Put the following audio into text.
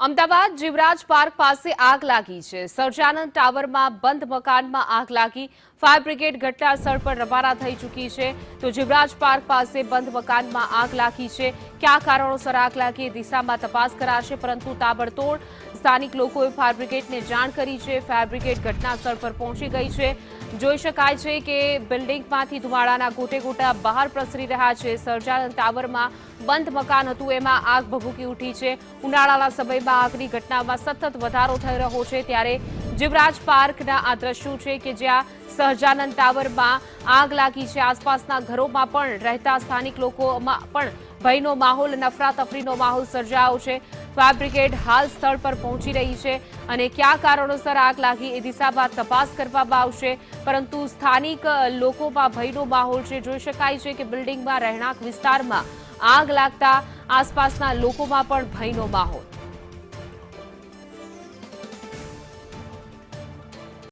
Ahmedabad Jivraj park પાસે આગ લાગી છે। સહજાનંદ ટાવરમાં બંધ મકાનમાં આગ લાગી। ફાયર બ્રિગેડ ઘટના સ્થળ પર રવાના થઈ ચૂકી છે। તો જીવરાજ પાર્ક પાસે બંધ મકાનમાં આગ લાગી છે। કયા કારણોસર આગ લાગી એ દિશામાં તપાસ કરાશે, પરંતુ તાબડતોડ સ્થાનિક લોકોએ ફાયર બ્રિગેડને જાણ કરી છે। ફાયર બ્રિગેડ ઘટના સ્થળ પર પહોંચી ગઈ છે। જોઈ શકાય છે કે બિલ્ડિંગમાંથી ધુમાડાના ગોટે ગોટા બહાર પ્રસરી રહ્યા છે। સહજાનંદ ટાવરમાં બંધ મકાન હતું, એમાં આગ ભભૂકી ઉઠી છે। ઉનાળાના સમયમાં આગની ઘટનામાં સતત વધારો થઈ રહ્યો છે, ત્યારે જીવરાજ પાર્કના આ દ્રશ્યો છે કે જ્યાં સહજાનંદ ટાવરમાં આગ લાગી છે। આસપાસના ઘરોમાં પણ રહેતા સ્થાનિક લોકોમાં પણ ભયનો માહોલ, નફરાતફરીનો માહોલ સર્જાયો છે। ફાયર બ્રિગેડ હાલ સ્થળ પર પહોંચી રહી છે અને કયા કારણોસર આગ લાગી એ દિશામાં તપાસ કરવામાં આવશે, પરંતુ સ્થાનિક લોકોમાં ભયનો માહોલ છે। જોઈ શકાય છે કે બિલ્ડિંગમાં રહેણાંક વિસ્તારમાં આગ લાગતા આસપાસના લોકોમાં પણ ભયનો માહોલ।